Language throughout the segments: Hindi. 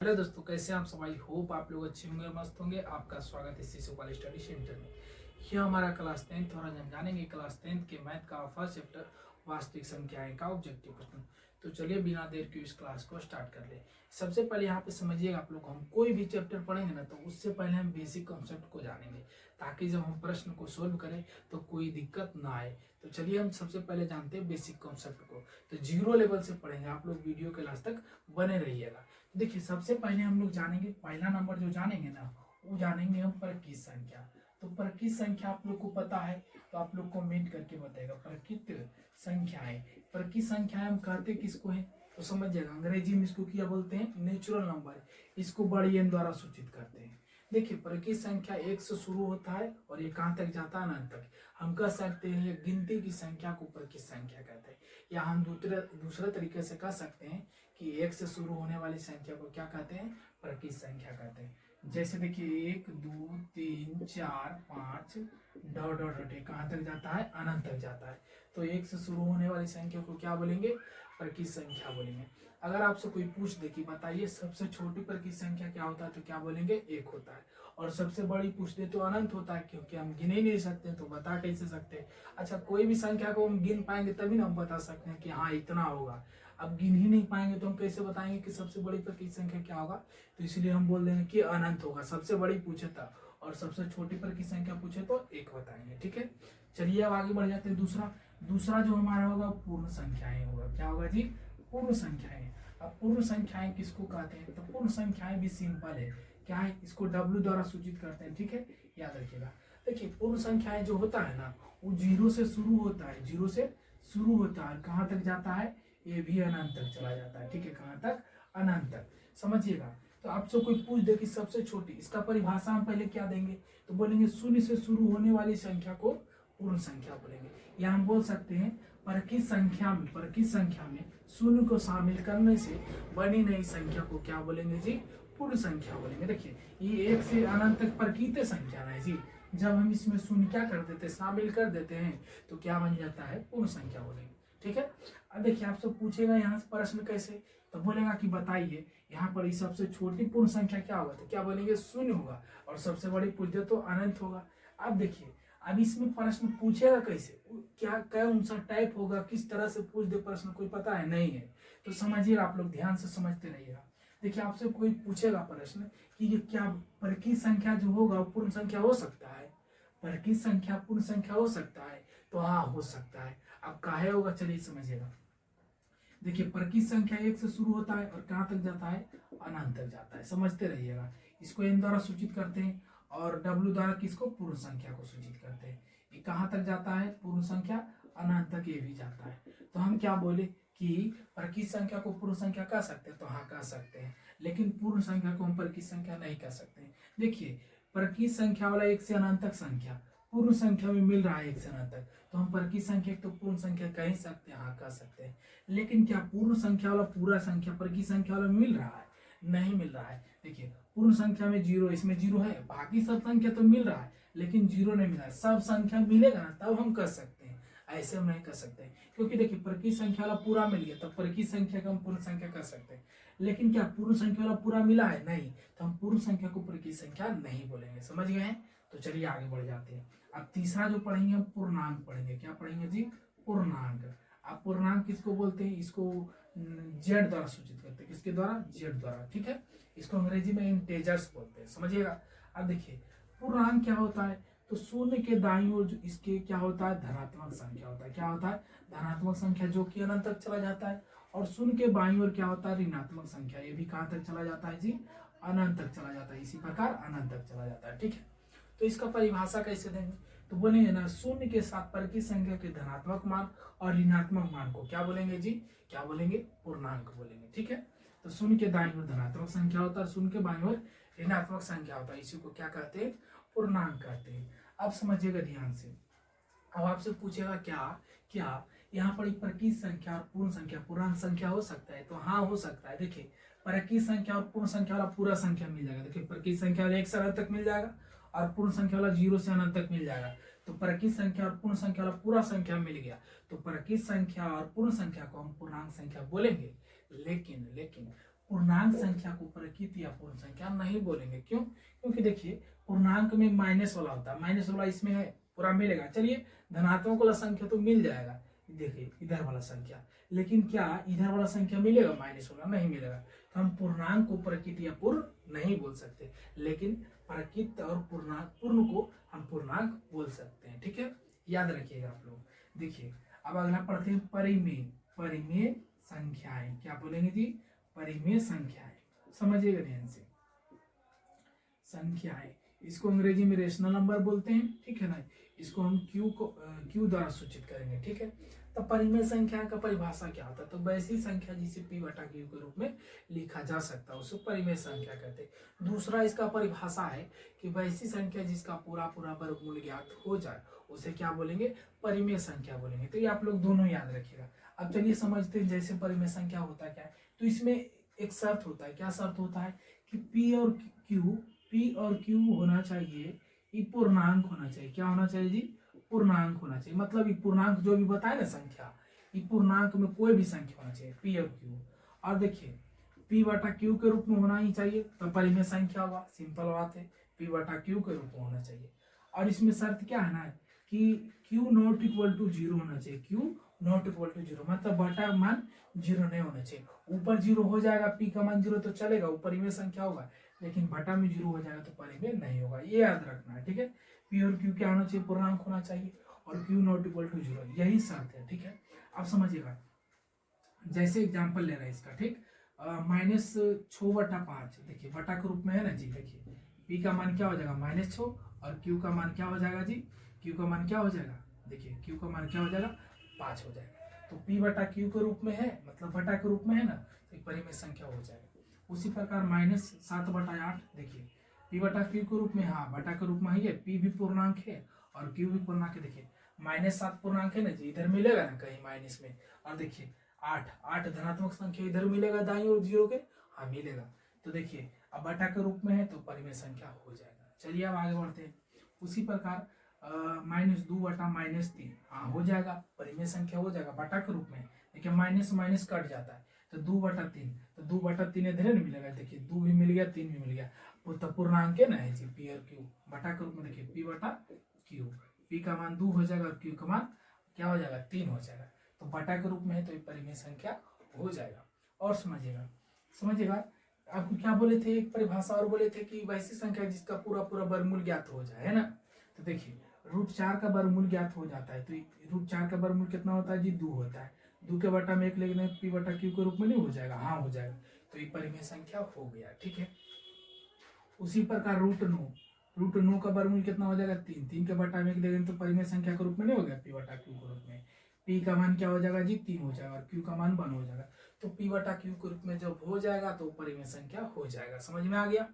हेलो दोस्तों, कैसे हैं आप सब। आई होप आप लोग अच्छे होंगे, मस्त होंगे। आपका स्वागत है शिशुपाल स्टडी सेंटर में। यह हमारा क्लास 10th और आज हम जानेंगे क्लास 10th के मैथ का फर्स्ट चैप्टर वास्तविक संख्याएं का ऑब्जेक्टिव प्रश्न। तो चलिए बिना देर के इस क्लास को स्टार्ट कर ले। सबसे पहले यहाँ पे समझिएगा आप लोग, हम कोई भी चैप्टर पढ़ेंगे ना तो उससे पहले हम बेसिक कॉन्सेप्ट को जानेंगे, ताकि जब हम प्रश्न को सोल्व करें तो कोई दिक्कत ना आए। तो चलिए हम सबसे पहले जानते हैं बेसिक कॉन्सेप्ट को। तो जीरो लेवल से पढ़ेंगे, आप लोग वीडियो के लास्ट तक बने रहिएगा। देखिए, सबसे पहले हम लोग जानेंगे, पहला नंबर जो जानेंगे ना वो जानेंगे हम प्रकृत संख्या। तो प्रकृत संख्या आप लोग को पता है, तो आप लोग कमेंट करके बताएगा प्रकृत संख्याएं। प्रकृत संख्याएं हम कहते किसको है तो समझिएगा, अंग्रेजी में इसको क्या बोलते हैं, नेचुरल नंबर। इसको बड़ी एन द्वारा सूचित करते हैं। देखिए, प्रकृत संख्या एक से शुरू होता है और ये कहाँ तक जाता है, अनंत तक। हम कह सकते हैं गिनती की संख्या को प्रकृत संख्या कहते हैं, या हम दूसरे तरीके से कह सकते हैं कि एक से शुरू होने वाली संख्या को क्या कहते हैं, प्रकृत संख्या कहते हैं। जैसे देखिए 1 2 3 4 5 डॉट डॉट डॉट, कहाँ तक जाता है, अनंत तक जाता है। तो एक से शुरू होने वाली संख्या को क्या बोलेंगे, प्रकृत संख्या बोलेंगे। अगर आपसे कोई पूछ दे कि बताइए सबसे छोटी प्रकृत संख्या क्या होता है, तो क्या बोलेंगे, एक होता है। और सबसे बड़ी पूछ दे तो अनंत होता है, क्योंकि हम गिन ही नहीं सकते, तो बता कैसे सकते हैं। अच्छा, कोई भी संख्या को हम गिन पाएंगे तभी ना हम बता सकते हैं कि हाँ इतना होगा। अब गिन ही नहीं पाएंगे तो हम कैसे बताएंगे कि सबसे बड़ी प्रकृत संख्या क्या होगा। तो इसलिए हम बोल देंगे कि अनंत होगा। सबसे बड़ी पूछे था और सबसे छोटी प्रकृत संख्या पूछे तो एक बताएंगे। ठीक है, चलिए अब आगे बढ़ जाते हैं। दूसरा जो हमारा होगा पूर्ण संख्याएं होगा। क्या होगा जी, पूर्ण संख्याएं। अब पूर्ण संख्याएं किसको कहते हैं, तो पूर्ण संख्याएं भी सिंपल है। क्या है, इसको W द्वारा सूचित करते हैं। ठीक है, याद रखिएगा। देखिए, पूर्ण संख्याएं जो होता है ना वो जीरो से शुरू होता है, जीरो से शुरू होता है, कहाँ तक जाता है, ये भी अनंत तक चला जाता है। ठीक है, कहाँ तक, अनंत तक। समझिएगा। तो आपसे कोई पूछ दे कि सबसे छोटी, इसका परिभाषा हम पहले क्या देंगे, तो बोलेंगे शून्य से शुरू होने वाली संख्या को पूर्ण संख्या बोलेंगे। या हम बोल सकते हैं प्रकृत संख्या में शून्य को शामिल करने से बनी नई संख्या को क्या बोलेंगे जी, पूर्ण संख्या बोलेंगे। देखिए, ये एक से अनंत तक प्रकृत संख्या है जी। जब हम इसमें शून्य क्या कर देते हैं, शामिल कर देते हैं, तो क्या बन जाता है, पूर्ण संख्या बोलेंगे। ठीक है, अब देखिए आपसे पूछेगा यहाँ से प्रश्न कैसे, तो बोलेगा कि बताइए यहाँ पर सबसे छोटी पूर्ण संख्या क्या होगा, तो क्या बोलेंगे, शून्य होगा। और सबसे बड़ी पूछ दे तो अनंत होगा। अब देखिए, अब इसमें प्रश्न पूछेगा कैसे, क्या कौन सा टाइप होगा, किस तरह से पूछ दे प्रश्न, कोई पता है नहीं है। तो समझिएगा, आप लोग ध्यान से समझते रहिएगा। देखिए, आपसे कोई पूछेगा प्रश्न कि ये क्या प्रकृत संख्या जो होगा वो पूर्ण संख्या हो सकता है, प्रकृत संख्या पूर्ण संख्या हो सकता है, तो हाँ हो सकता है। अब काहे होगा, चलिए समझिएगा। देखिए, प्रकृत संख्या एक से शुरू होता है और कहाँ तक जाता है, अनंत तक जाता है। समझते रहिएगा। इसको एन द्वारा सूचित करते हैं और W द्वारा किसको, पूर्ण संख्या को सूचित करते हैं। ये कहाँ तक जाता है, पूर्ण संख्या, अनंत तक ये भी जाता है। तो हम क्या बोले कि प्रकृत संख्या को पूर्ण संख्या कह सकते हैं, तो हाँ कह सकते हैं, लेकिन पूर्ण संख्या को हम प्रकृत संख्या नहीं कह सकते। देखिए, प्रकृत संख्या वाला एक से अनंत तक संख्या पूर्ण संख्या में मिल रहा है, एक से अनंत तक, तो हम प्रकृत संख्या तो पूर्ण संख्या कह ही सकते हैं, हाँ कह सकते हैं। लेकिन क्या पूर्ण संख्या वाला पूरा संख्या प्रकृत संख्या वाला मिल रहा है, नहीं मिल रहा है। देखिए, पूर्ण संख्या में जीरो, इसमें जीरो है, बाकी सब संख्या तो मिल रहा है लेकिन जीरो नहीं मिल रहा है। सब संख्या मिलेगा ना तब हम कर सकते हैं, ऐसे हम नहीं कर सकते। क्योंकि देखिए, प्रकृत संख्या वाला पूरा मिल गया तब प्रकृत संख्या का हम पूर्ण संख्या कर सकते हैं। लेकिन क्या पूर्ण संख्या वाला पूरा मिला है, नहीं, तो हम पूर्ण संख्या को प्रकृत संख्या नहीं बोलेंगे। समझ गए हैं। तो चलिए आगे बढ़ जाते हैं। अब तीसरा जो पढ़ेंगे हम पूर्णांक पढ़ेंगे। क्या पढ़ेंगे जी, पूर्णांक। अब पूर्णांक किसको बोलते हैं, इसको जेड द्वारा सूचित करते हैं। किसके द्वारा, जेड द्वारा। ठीक है, इसको अंग्रेजी में इंटेजर्स बोलते हैं। समझिएगा। अब देखिए, पूर्णांक क्या होता है, तो शून्य के दाईं ओर इसके क्या होता है, धनात्मक संख्या होता है। क्या होता है, धनात्मक संख्या, जो कि अनंत तक चला जाता है। और शून्य के बाईं ओर क्या होता है, ऋणात्मक संख्या, ये भी कहाँ तक चला जाता है जी, अनंत तक चला जाता है। इसी प्रकार अनंत तक चला जाता है। ठीक है, तो इसका परिभाषा कैसे देंगे, तो बोलेंगे ना, शून्य के साथ प्रकृत संख्या के धनात्मक मान और ऋणात्मक मान को क्या बोलेंगे जी, क्या बोलेंगे, पूर्णांक बोलेंगे। ठीक है, तो शून्य के दाईं ओर धनात्मक संख्या होता है, शून्य के बाईं ओर ऋणात्मक संख्या होता है, इसी को क्या कहते हैं, पूर्णांक कहते हैं। अब समझिएगा ध्यान से। अब आपसे पूछेगा क्या क्या यहाँ पर प्रकृत संख्या और पूर्ण संख्या, पूर्णांक संख्या हो सकता है, तो हाँ हो सकता है। देखिए, प्रकृत संख्या और पूर्ण संख्या वाला पूरा संख्या मिल जाएगा। देखिए, प्रकृत संख्या वाला एक से अनंत तक मिल जाएगा और पूर्ण संख्या वाला जीरो से अनंत तक मिल जाएगा। तो प्रकृत संख्या और पूर्ण संख्या वाला पूरा संख्या मिल गया, तो प्रकृत संख्या और पूर्ण संख्या को हम पूर्णांक संख्या बोलेंगे। लेकिन पूर्णांक संख्या को प्रकृत या पूर्ण संख्या नहीं बोलेंगे। क्यों? क्योंकि देखिए पूर्णांक में माइनस वाला होता है, माइनस वाला इसमें है, पूरा मिलेगा। चलिए धनात्मक वाला संख्या तो मिल जाएगा, देखिए इधर वाला संख्या, लेकिन क्या इधर वाला संख्या मिलेगा? माइनस वाला नहीं मिलेगा। तो हम पूर्णांक को प्रकृत या पूर्ण नहीं बोल सकते, लेकिन प्रकृत और पूर्ण को हम पूर्णांक बोल सकते हैं। ठीक है, याद रखिएगा आप लोग। देखिए अब अगला पढ़ते हैं परिमेय। परिमेय संख्याएं क्या बोलेंगे जी? परिमेय संख्याएं, समझिएगा ध्यान से। संख्याएं, इसको अंग्रेजी में रेशनल नंबर बोलते हैं, ठीक है ना। इसको हम क्यू द्वारा सूचित करेंगे, ठीक है। तो परिमेय संख्या का परिभाषा क्या होता है? तो वैसी संख्या जिसे p बटा क्यू के रूप में लिखा जा सकता है उसे परिमेय संख्या कहते हैं। दूसरा इसका परिभाषा है कि वैसी संख्या जिसका पूरा पूरा वर्गमूल ज्ञात हो जाए उसे क्या बोलेंगे? परिमेय संख्या बोलेंगे। तो ये आप लोग दोनों याद रखिएगा। अब चलिए समझते हैं जैसे परिमेय संख्या होता क्या है। तो इसमें एक शर्त होता है। क्या शर्त होता है? कि p और q होना चाहिए, ये पूर्णांक होना चाहिए। क्या होना चाहिए जी? पूर्णांक होना चाहिए। मतलब ये पूर्णांक जो भी बताए ना संख्या, ये पूर्णांक में कोई भी संख्या होना चाहिए, p और q। और देखिए p बटा q के रूप में होना ही चाहिए, तो परिमेय संख्या हुआ। सिंपल बात है, p बटा q के रूप में होना चाहिए। और इसमें शर्त क्या है ना कि q नॉट इक्वल टू 0 होना चाहिए। q नॉट इक्वल टू 0 मतलब बटा मान 0 नहीं होना चाहिए। ऊपर 0 हो जाएगा, p का मान 0 तो चलेगा, वो परिमेय संख्या होगा, लेकिन बटा में 0 हो जाएगा तो परिमेय नहीं होगा। ये याद रखना है, ठीक है। p और q क्या होना चाहिए? पूर्णांक होना चाहिए, और q नॉट इक्वल टू 0, यही शर्त है, ठीक है। अब समझिएगा, जैसे एग्जांपल ले रहे हैं इसका, ठीक। -6/5, देखिए बटा के रूप में है ना जी। देखिए p का मान क्या हो जाएगा? -6, और q का मान क्या हो जाएगा जी? q का मान क्या हो जाएगा? देखिए q का मान क्या हो जाएगा? 5 हो जाएगा। तो p बटा q के रूप में है, मतलब बटा के रूप में है ना, तो एक परिमेय संख्या हो जाएगा। उसी प्रकार -7/8, देखिए p बटा q के रूप में, हाँ बटा के रूप में है, p भी पूर्णांक है और q भी पूर्णांक है। देखिए -7 पूर्णांक है ना जी, इधर मिलेगा ना कहीं माइनस में। और देखिए 8 धनात्मक संख्या इधर मिलेगा दाईं ओर 0 के, हाँ मिलेगा। तो देखिए अब बटा के रूप में है तो परिमेय संख्या हो जाएगा। चलिए अब आगे बढ़ते हैं। उसी प्रकार -2/-3, हाँ हो जाएगा, परिमेय संख्या हो जाएगा बटा के रूप में। देखिए माइनस माइनस कट जाता है तो 2/3, तो 2/3 इधर नहीं मिलेगा। देखिए 2 भी मिल गया, 3 भी मिल गया, तो पूर्णांक है ना है जी, p और q बटा के रूप में। देखिए p बटा q, p का मान 2 हो जाएगा और q का मान क्या हो जाएगा? 3 हो जाएगा। तो बटा के रूप में है तो ये परिमेय संख्या हो जाएगा। और समझिएगा आपको क्या बोले थे, एक परिभाषा और बोले थे कि वैसी संख्या जिसका पूरा पूरा वर्गमूल ज्ञात हो जाए, है ना। तो देखिए √4 का वर्गमूल ज्ञात हो जाता है, तो √4 का वर्गमूल कितना होता है जी? 2 होता है। 2 के बटा में 1 लेकिन p बटा q के रूप में नहीं हो जाएगा? हाँ हो जाएगा। तो ये परिमेय संख्या हो गया, ठीक है। उसी प्रकार √9 का वर्गमूल कितना हो जाएगा? 3। 3 के बटा में 1 लेकिन तो परिमेय संख्या के रूप में नहीं हो गया, p बटा q के रूप में। p का मान क्या हो जाएगा जी? 3 हो जाएगा, और q का मान 1 हो जाएगा। तो p बटा q के रूप में जब हो जाएगा तो परिमेय संख्या हो जाएगा। समझ में आ गया?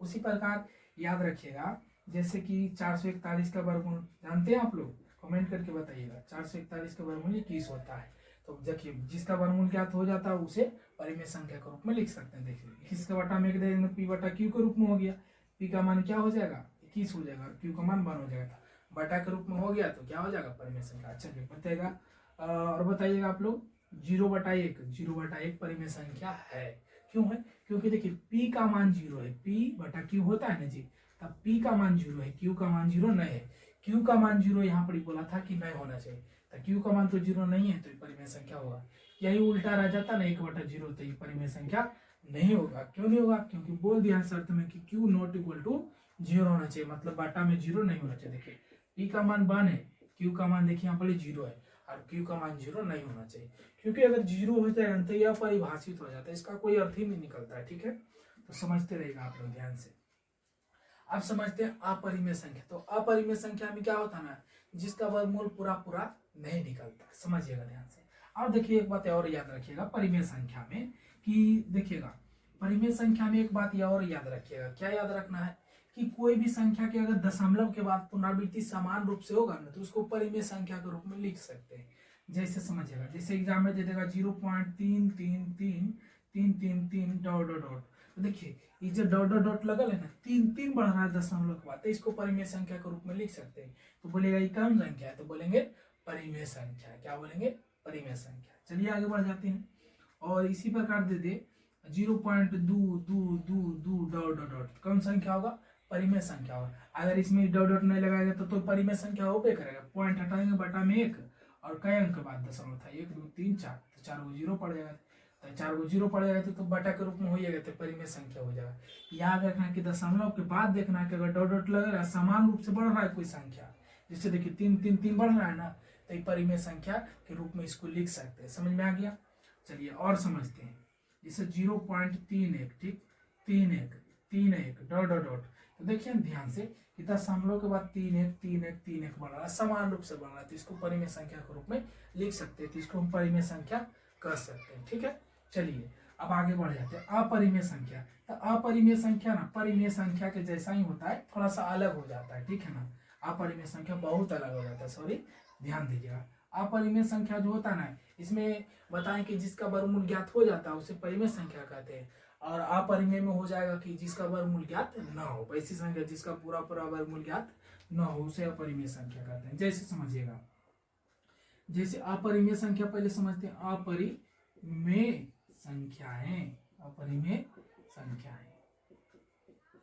उसी प्रकार याद रखिएगा, जैसे कि 441 का वर्गमूल जानते हैं आप लोग? कमेंट करके बताइएगा। 441 का वर्गमूल 21 होता है। तो देखिए जिसका वर्गमूल ज्ञात हो जाता है उसे परिमेय संख्या के रूप में लिख सकते हैं। देखिए 21 के बटा में 1 देंगे, p बटा q के रूप में हो गया। p का मान क्या हो जाएगा? 21 हो जाएगा, और q का मान 1 हो जाएगा। बटा के रूप में हो गया तो क्या हो जाएगा? परिमेय संख्या। अच्छा जी बताइएगा, और बताइएगा आप लोग 0/1 परिमेय संख्या है। क्यों है? क्योंकि देखिए p का मान 0 है, p बटा q होता है ना जी, तब p का मान 0 है, q का मान 0 नहीं है। q का मान 0 यहाँ पर बोला था कि नहीं होना चाहिए, तो q का मान तो 0 नहीं है, तो परिमेय संख्या होगा। यही उल्टा रह जाता ना 1/0, तो ये परिमेय संख्या नहीं होगा। क्यों नहीं होगा? क्योंकि बोल दिया शर्त में कि q नॉट इक्वल टू 0 होना चाहिए, मतलब बटा में 0 नहीं होना चाहिए। देखिए p का मान 1 है, q का मान देखिए यहाँ पर 0 है, और q का मान 0 नहीं होना चाहिए। क्योंकि अगर 0 हो जाए तो यह परिभाषित हो जाता है, इसका कोई अर्थ ही नहीं निकलता है, ठीक है। तो समझते रहेगा आप लोग ध्यान से। अब समझते हैं अपरिमेय संख्या। तो अपरिमेय संख्या में क्या होता है ना, जिसका वर्गमूल पूरा पूरा नहीं निकलता। समझिएगा ध्यान से। और देखिए एक बात और याद रखिएगा परिमेय संख्या में, कि देखिएगा परिमेय संख्या में एक बात और याद रखिएगा। क्या याद रखना है? कि कोई भी संख्या के अगर दशमलव के बाद पुनरावृत्ति समान रूप से होगा ना, तो उसको परिमेय संख्या के रूप में लिख सकते हैं। जैसे समझिएगा, जैसे एग्जाम में दे देगा 0.33333 डॉट डॉट डॉट, तो देखिए ये जो डॉट डॉट डॉट लगल है ना, 3 बढ़ रहा है दशमलव के बाद, तो इसको परिमेय संख्या के रूप में लिख सकते हैं। तो बोलेगा ये कौन संख्या है? तो बोलेंगे परिमेय संख्या। क्या बोलेंगे? परिमेय संख्या। चलिए आगे बढ़ जाते हैं। और इसी प्रकार दे दे 0.222 डॉट डॉट डॉट कौन संख्या होगा? परिमेय संख्या होगा। अगर इसमें डॉट डॉट नहीं लगाएगा तो परिमेय संख्या हो पे करेगा। पॉइंट हटाएंगे बटा में 1 और कई अंक के बाद दशमलव था 1 2 3 4 तो 4 को जीरो पड़ जाएगा। तो 4 को जीरो पड़ जाएगा तो बटा के रूप में हो जाएगा तो परिमेय संख्या हो जाएगा। याद रखना है कि दशमलव के बाद देखना है कि अगर डॉट डॉट लग रहा है समान रूप से बढ़ रहा है कोई संख्या, जैसे देखिए 3 3 3 बढ़ रहा है ना, तो ये परिमेय संख्या के रूप में इसको लिख सकते हैं। समझ में आ गया? चलिए और समझते हैं। जैसे 0.31 ठीक 31 डॉट डॉट डॉट, तो देखिए ध्यान से कि दशमलव के बाद 31 बढ़ रहा है, समान रूप से बढ़ रहा है, तो इसको परिमेय संख्या के रूप में लिख सकते हैं। तो इसको हम परिमेय संख्या कह सकते हैं। ठीक है, चलिए अब आगे बढ़ जाते हैं। अपरिमेय संख्या, तो अपरिमेय संख्या ना परिमेय संख्या के जैसा ही होता है, थोड़ा सा अलग हो जाता है। ठीक है ना, अपरिमेय संख्या बहुत अलग हो जाता है। सॉरी, ध्यान दीजिएगा। अपरिमेय संख्या जो होता है ना, इसमें बताएं कि जिसका वर्गमूल ज्ञात हो जाता है उसे परिमेय संख्या कहते हैं, और अपरिमेय में हो जाएगा कि जिसका वर्गमूल ज्ञात न हो, वैसी संख्या जिसका पूरा पूरा वर्गमूल ज्ञात न हो उसे अपरिमेय संख्या कहते हैं। जैसे समझिएगा, जैसे अपरिमेय संख्या पहले समझते हैं। अपरिमेय संख्याएं, अपरिमेय संख्याएं,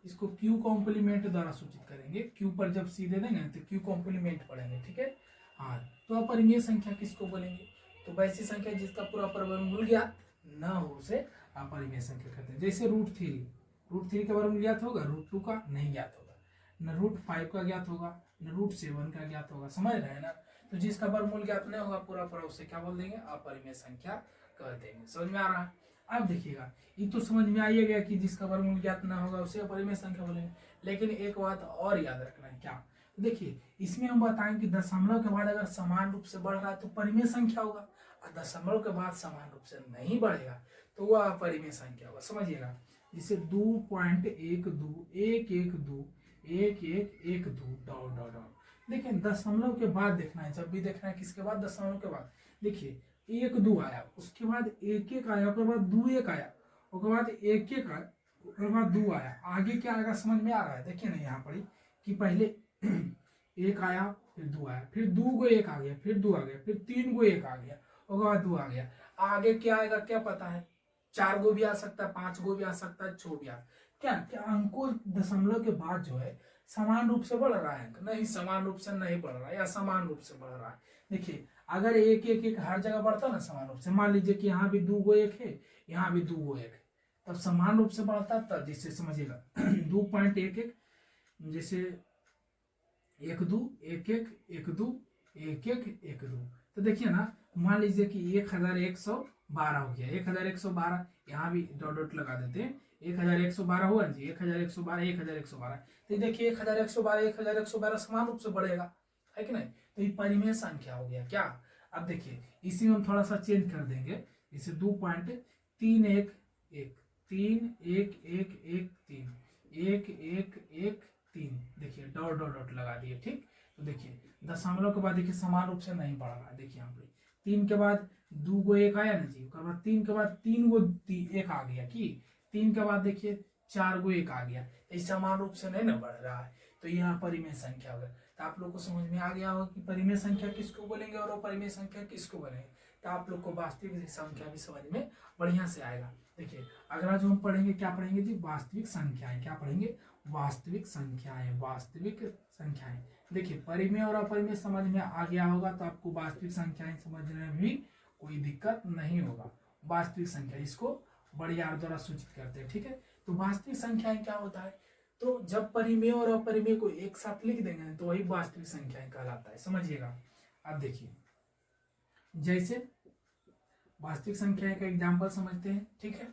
इसको क्यू कॉम्प्लीमेंट द्वारा सूचित करेंगे। क्यू पर जब सी दे देंगे तो क्यू कॉम्प्लीमेंट पढ़ेंगे। ठीक है, हाँ, तो अपरिमेय संख्या किसको बोलेंगे? तो वैसी संख्या जिसका पूरा वर्गमूल ज्ञात न हो उसे अपरिमेय संख्या कहते हैं। जैसे √3 का वर्गमूल ज्ञात होगा, √2 का नहीं ज्ञात होगा, न √5 का ज्ञात होगा, न √7 का ज्ञात होगा। समझ रहे हैं ना? तो जिसका वर्गमूल ज्ञात नहीं होगा पूरा पूरा उसे क्या बोल देंगे? अपरिमेय संख्या कह देंगे। समझ में आ रहा है? अब देखिएगा, ये तो समझ में आइए गया कि जिसका वर्गमूल ज्ञात ना होगा उसे अपरिमेय संख्या बोलेंगे। लेकिन एक बात और याद रखना है। क्या? तो देखिए, इसमें हम बताएं कि दशमलव के बाद अगर समान रूप से बढ़ रहा है तो परिमेय संख्या होगा, और दशमलव के बाद समान रूप से नहीं बढ़ेगा तो वह अपरिमेय संख्या होगा। समझिएगा, जैसे 2.12 डॉट डॉट डॉट। देखिए दशमलव के बाद देखना है, जब भी देखना है किसके बाद? दशमलव के बाद। देखिए 1 2 आया, उसके बाद 1 1 आया, उसके बाद 2 1 आया, उसके बाद 1 1 आया, उसके बाद 2 आया। आगे क्या आएगा समझ में आ रहा है? देखिए ना यहाँ पर कि पहले 1 आया, फिर 2 आया, फिर 2 को 1 आ गया, फिर 2 आ गया, फिर 3 को 1 आ गया, उसके बाद 2 आ गया। आगे क्या आएगा क्या पता है? 4 को भी आ सकता है, 5 को भी आ सकता है, 6 भी आ। क्या क्या अंकों दशमलव के बाद जो है समान रूप से बढ़ रहा है? नहीं, समान रूप से नहीं बढ़ रहा है, या समान रूप से बढ़ रहा है। देखिए अगर 1 1 1 हर जगह बढ़ता ना समान रूप से, मान लीजिए कि यहाँ भी 2 को 1 है, यहाँ भी 2 को 1 है, तब समान रूप से बढ़ता तब। जैसे समझिएगा 2.11, जैसे 1 2 1 1 1 2 1 1 1 2, तो देखिए ना, मान लीजिए कि 1112 हो गया, 1112, यहाँ भी डॉट डॉट लगा देते हैं, 1112 हुआ जी, 1112 1112, तो देखिए 1112 1112 समान रूप से बढ़ेगा, है कि नहीं? तो ये परिमेय संख्या हो गया। क्या? अब देखिए इसी में हम थोड़ा सा चेंज कर देंगे, जैसे 2.311 3 देखिए डॉट डॉट डॉट लगा दिए। ठीक, तो देखिए दशमलव के बाद देखिए समान रूप से नहीं बढ़ रहा है। देखिए यहाँ पे 3 के बाद 2 को 1 आया ना जी, उसके बाद 3 के बाद 3 को 1 आ गया, कि 3 के बाद देखिए 4 को 1 आ गया, इस समान रूप से नहीं ना बढ़ रहा है, तो यहाँ परिमेय संख्या होगा। तो आप लोग को समझ में आ गया होगा कि परिमेय संख्या किसको बोलेंगे और अपरिमेय संख्या किसको बोलेंगे। तो आप लोग को वास्तविक संख्या भी समझ में बढ़िया से आएगा। देखिए अगला जो हम पढ़ेंगे क्या पढ़ेंगे जी? वास्तविक संख्याएं। क्या पढ़ेंगे? वास्तविक संख्याएं। वास्तविक संख्याएं। देखिए परिमेय और अपरिमेय समझ में आ गया होगा तो आपको वास्तविक संख्याएं समझने में भी कोई दिक्कत नहीं होगा। वास्तविक संख्या इसको बड़ी आर द्वारा सूचित करते हैं। ठीक है, तो वास्तविक संख्याएं क्या होता है? तो जब परिमेय और अपरिमेय को एक साथ लिख देंगे तो वही वास्तविक संख्याएं कहलाता है। समझिएगा। अब देखिए जैसे वास्तविक संख्याएं का एग्जाम्पल समझते हैं। ठीक है,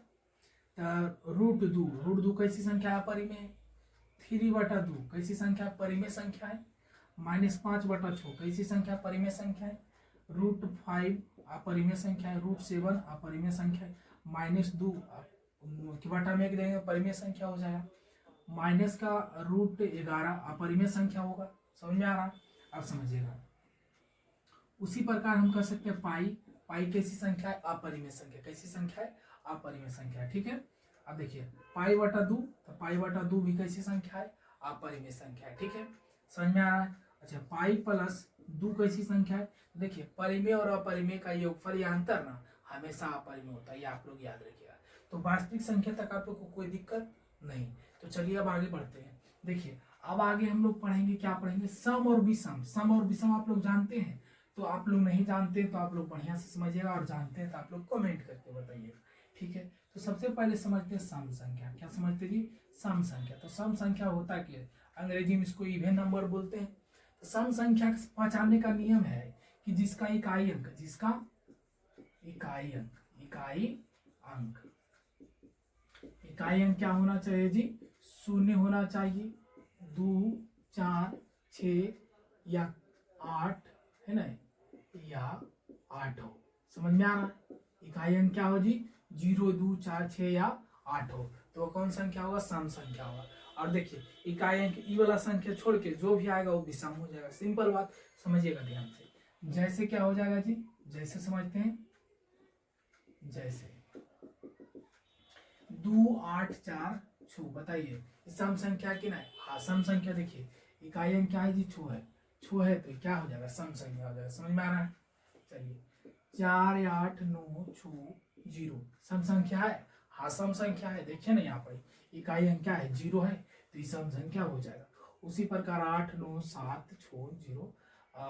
तो √2 कैसी संख्या अपरिमेय? 3/2 कैसी संख्या? परिमेय संख्या है। -5/6 कैसी संख्या? परिमेय संख्या है। √5 अपरिमेय संख्या है। √7 अपरिमेय संख्या है। -2 की बटा में एक देंगे परिमेय संख्या हो जाएगा। माइनस का √11 अपरिमेय संख्या होगा। समझ में आ रहा? अब समझिएगा उसी प्रकार हम कह सकते हैं पाई कैसी संख्या है? अपरिमेय संख्या। कैसी संख्या है? अपरिमेय संख्या। ठीक है, अब देखिए π/2, तो π/2 भी कैसी संख्या है? अपरिमेय संख्या है। ठीक है, समझ में आ रहा है? अच्छा, π+2 कैसी संख्या है? देखिए परिमेय और अपरिमेय का योगफल या अंतर ना हमेशा अपरिमेय होता है, ये आप लोग याद रखिएगा। तो वास्तविक संख्या तक आप लोग को कोई दिक्कत नहीं। तो चलिए अब आगे बढ़ते हैं। देखिए अब आगे हम लोग पढ़ेंगे, क्या पढ़ेंगे, सम और विषम। सम और विषम आप लोग जानते हैं, तो आप लोग नहीं जानते तो आप लोग बढ़िया से समझिएगा, और जानते हैं तो आप लोग कमेंट करके बताइएगा, ठीक है। तो सबसे पहले समझते हैं सम संख्या। क्या समझते जी, सम संख्या। तो सम संख्या होता क्या है, अंग्रेजी में इसको इवन नंबर बोलते हैं। तो सम संख्या पहचानने का नियम है कि जिसका इकाई अंक, जिसका इकाई अंक, इकाई अंक क्या होना चाहिए जी, शून्य होना चाहिए, 2, 4, 6 या 8, है ना, या 8 हो। समझ में आ रहा है, इकाई अंक क्या हो जी, 0, 2, 4, 6 या 8 हो, तो कौन संख्या होगा, सम संख्या होगा। और देखिए इकाई अंक ई वाला संख्या छोड़ के जो भी आएगा वो विषम हो जाएगा। सिंपल बात, समझिएगा ध्यान से। जैसे क्या हो जाएगा जी, जैसे समझते हैं, जैसे 2, 8, 4 छो, बताइए सम संख्या की नहीं, हाँ सम संख्या। देखिए इकाई अंक क्या है जी, छो है, छो है तो क्या हो जाएगा, सम संख्या हो जाएगा। समझ में आ रहा है, चलिए 4, 8, 9, 6, 0 सम संख्या है, हाँ सम संख्या है। देखिए ना यहाँ पर इकाई अंक क्या है, 0 है, तो ये सम संख्या हो जाएगा। उसी प्रकार 8, 9, 7, 6, 0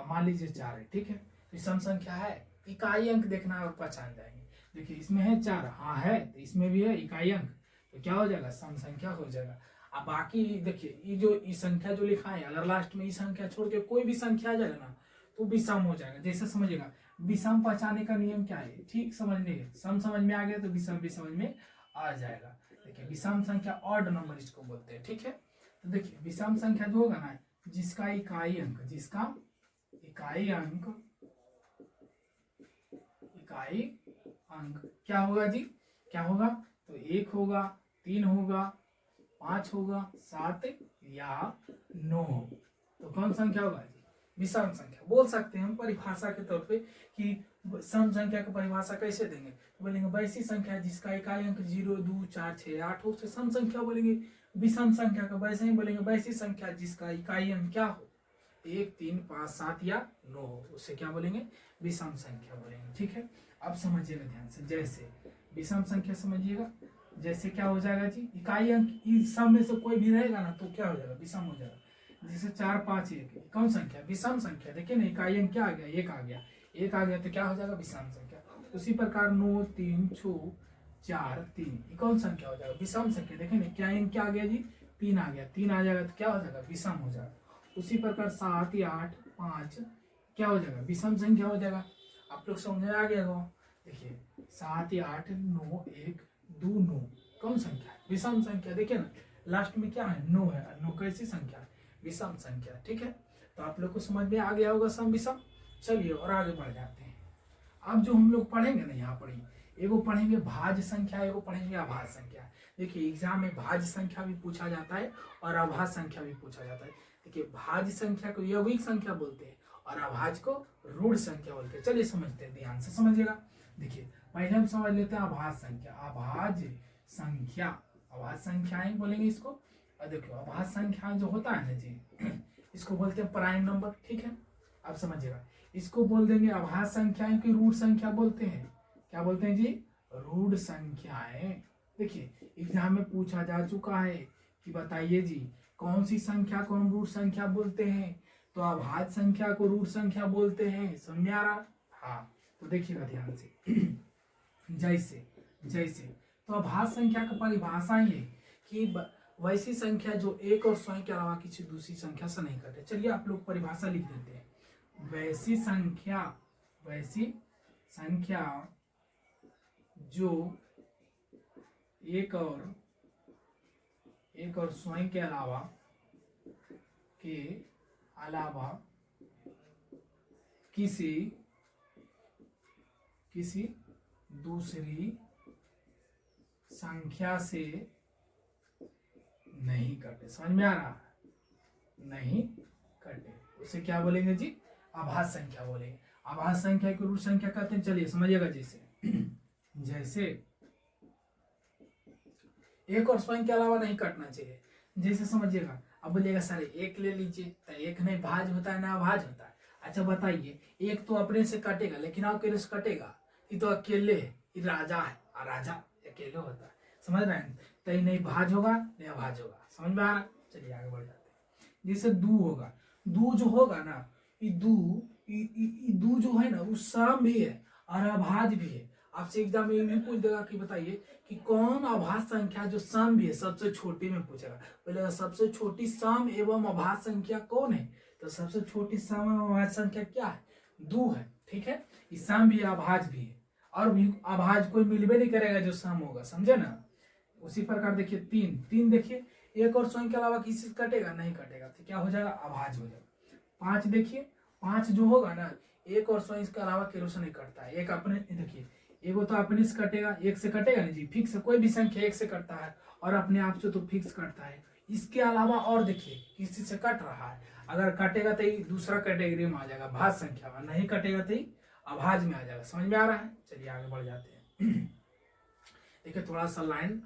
मान लीजिए 4 है, ठीक है, तो सम संख्या है। इकाई अंक देखना है और पहचान जाएंगे। देखिए इसमें है 4, हाँ है, तो इसमें भी है इकाई अंक, तो क्या हो जाएगा, सम संख्या हो जाएगा। अब बाकी देखिए ये जो ई संख्या जो लिखा है, अगर लास्ट में ई संख्या छोड़ के कोई भी संख्या आ जाएगा ना तो विषम हो जाएगा। जैसे समझिएगा विषम पहचाने का नियम क्या है, ठीक समझने, सम समझ में आ गया तो विषम भी समझ में आ जाएगा। देखिए विषम संख्या ऑड नंबर इसको बोलते हैं, ठीक है। तो देखिए विषम संख्या जो होगा ना, जिसका इकाई अंक, जिसका इकाई अंक, इकाई अंक क्या होगा जी, क्या होगा, तो 1 होगा, 3 होगा, 5 होगा, 7 या 9 हो, तो कौन संख्या होगा जी, विषम संख्या। बोल सकते हैं हम परिभाषा के तौर पे कि सम संख्या की परिभाषा कैसे देंगे, तो बोलेंगे वैसी संख्या जिसका इकाई अंक 0, 2, 4, 6, 8 हो, उसे सम संख्या बोलेंगे। विषम संख्या का वैसे ही बोलेंगे वैसी संख्या जिसका इकाई अंक क्या हो, 1, 3, 5, 7 या 9 हो, उसे क्या बोलेंगे, विषम संख्या बोलेंगे, ठीक है। अब समझिएगा ध्यान से, जैसे विषम संख्या समझिएगा, जैसे क्या हो जाएगा जी, इकाई अंक इस सब में से कोई भी रहेगा ना तो क्या हो जाएगा, विषम हो जाएगा। जैसे 4, 5, 1 कौन संख्या, विषम संख्या। देखिए ना इकाई अंक क्या आ गया, 1 आ गया, 1 आ गया तो क्या हो जाएगा, विषम संख्या। उसी प्रकार 9, 3, 6, 4, 3 कौन संख्या हो जाएगा, विषम संख्या। देखिए ना क्या अंक क्या आ गया जी, 3 आ गया, 3 आ जाएगा तो क्या हो जाएगा, विषम हो जाएगा। उसी प्रकार 7, 8, 5 क्या हो जाएगा, विषम संख्या हो जाएगा। आप लोग समझ में आ गया हो। देखिए 7, 8, 9, 1, 2, 9 कौन संख्या है, विषम संख्या। देखिए ना लास्ट में क्या है, 9 है, 9 कैसी संख्या है, विषम संख्या, ठीक है। तो आप लोग को समझ में आ गया होगा सम विषम। चलिए और आगे बढ़ जाते हैं। अब जो हम लोग पढ़ेंगे ना, यहाँ पढ़िए, एगो पढ़ेंगे भाज्य संख्या, एगो पढ़ेंगे अभाज्य संख्या। देखिए एग्जाम में भाज्य संख्या भी पूछा जाता है और अभाज्य संख्या भी पूछा जाता है। देखिए भाज्य संख्या को यौगिक संख्या बोलते हैं और अभाज्य को रूढ़ संख्या बोलते हैं। चलिए समझते हैं, ध्यान से समझिएगा। देखिए पहले हम समझ लेते हैं अभाज्य संख्या। अभाज्य संख्या, अभाज्य संख्याएं बोलेंगे इसको। और देखो अभाज्य संख्याएं जो होता है ना जी, इसको बोलते हैं प्राइम नंबर, ठीक है। अब समझिएगा, इसको बोल देंगे अभाज्य संख्याएं की रूढ़ संख्या बोलते हैं। क्या बोलते हैं जी, रूढ़ संख्याएं। देखिए एग्जाम में पूछा जा चुका है कि बताइए जी कौन सी संख्या को हम रूढ़ संख्या बोलते हैं, तो अभाज्य संख्या को रूढ़ संख्या बोलते हैं। समझ में आ रहा, हाँ। तो देखिएगा ध्यान से, जैसे जैसे तो अभाज्य संख्या का परिभाषा ये कि वैसी संख्या जो एक और स्वयं के अलावा किसी दूसरी संख्या से नहीं घटे। चलिए आप लोग परिभाषा लिख देते हैं। वैसी संख्या जो एक और स्वयं के अलावा किसी दूसरी संख्या से नहीं कटे। समझ में आ रहा है, नहीं कटे, उसे क्या बोलेंगे जी, अभाज्य संख्या बोलेंगे। अभाज्य संख्या को रूढ़ संख्या कहते हैं। चलिए समझिएगा, जैसे एक और स्वयं के अलावा नहीं कटना चाहिए। जैसे समझिएगा, अब बोलिएगा सर एक ले लीजिए, तो एक नहीं भाज्य होता है ना अभाज्य होता है। अच्छा बताइए, एक तो अपने से कटेगा लेकिन अकेले से कटेगा, ये तो अकेले है, ये राजा है और राजा अकेले होता है। समझ रहे हैं? तो ये नहीं भाज होगा नहीं अभाज होगा। समझ में आ रहा है? चलिए आगे बढ़ जाते हैं। जैसे दू होगा, दू जो होगा ना, ये दू जो है ना वो सम भी है और अभाज भी है। आपसे एग्जाम में ये भी पूछ देगा कि बताइए कि कौन अभाज्य संख्या जो सम भी है, सबसे छोटी में पूछेगा। पहले सबसे छोटी सम एवं अभाज्य संख्या कौन है? तो सबसे छोटी सम एवं अभाज्य संख्या क्या है? दो है। ठीक है, ये सम भी है अभाज्य भी है, और भी अभाज्य कोई मिलबे नहीं करेगा जो सम होगा, समझे ना? उसी प्रकार देखिए तीन, तीन देखिए एक और स्वयं के अलावा किसी से कटेगा नहीं कटेगा, तो क्या हो जाएगा? अभाज्य हो जाएगा। पांच देखिए, पांच जो होगा ना एक और स्वयं के अलावा केरो से नहीं कटता है। एक अपने देखिए, एगो तो अपने से कटेगा, एक से कटेगा नहीं जी, फिक्स है, कोई भी संख्या एक से कटता है और अपने आप से तो फिक्स कटता है। इसके अलावा और देखिए किसी से कट रहा है, अगर कटेगा तो दूसरा कैटेगरी में आ जाएगा, भाज्य संख्या में, नहीं कटेगा तो अभाज्य में आ जाएगा। समझ में आ रहा है? चलिए आगे बढ़ जाते हैं। देखिए थोड़ा सा लाइन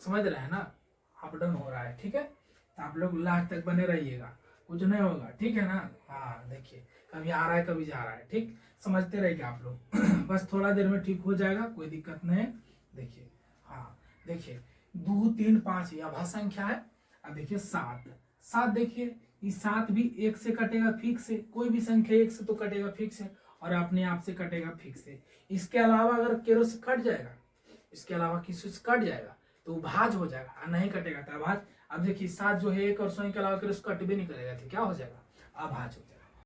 समझ रहे हैं ना, अप डाउन हो रहा है, ठीक है? तो आप लोग लास्ट तक बने रहिएगा, कुछ नहीं होगा, ठीक है ना? हाँ देखिए कभी आ रहा है कभी जा रहा है, ठीक, समझते रहिए आप लोग। बस थोड़ा देर में ठीक हो जाएगा, कोई दिक्कत नहीं है। देखिए हाँ देखिए 2 3 5 ये अभाज्य संख्या है। अब देखिए 7, 7 देखिए ये 7 भी एक से कटेगा फिक्स है, कोई भी संख्या एक से तो कटेगा फिक्स है और अपने आप से कटेगा फिक्स है। इसके अलावा अगर केरो से कट जाएगा, इसके अलावा किसी से कट जाएगा तो भाज हो जाएगा, और नहीं कटेगा तो अभाज। अब देखिए 7 जो है एक और स्वयं के अलावा केरो से कट भी नहीं करेगा तो क्या हो जाएगा? अभाज हो जाएगा।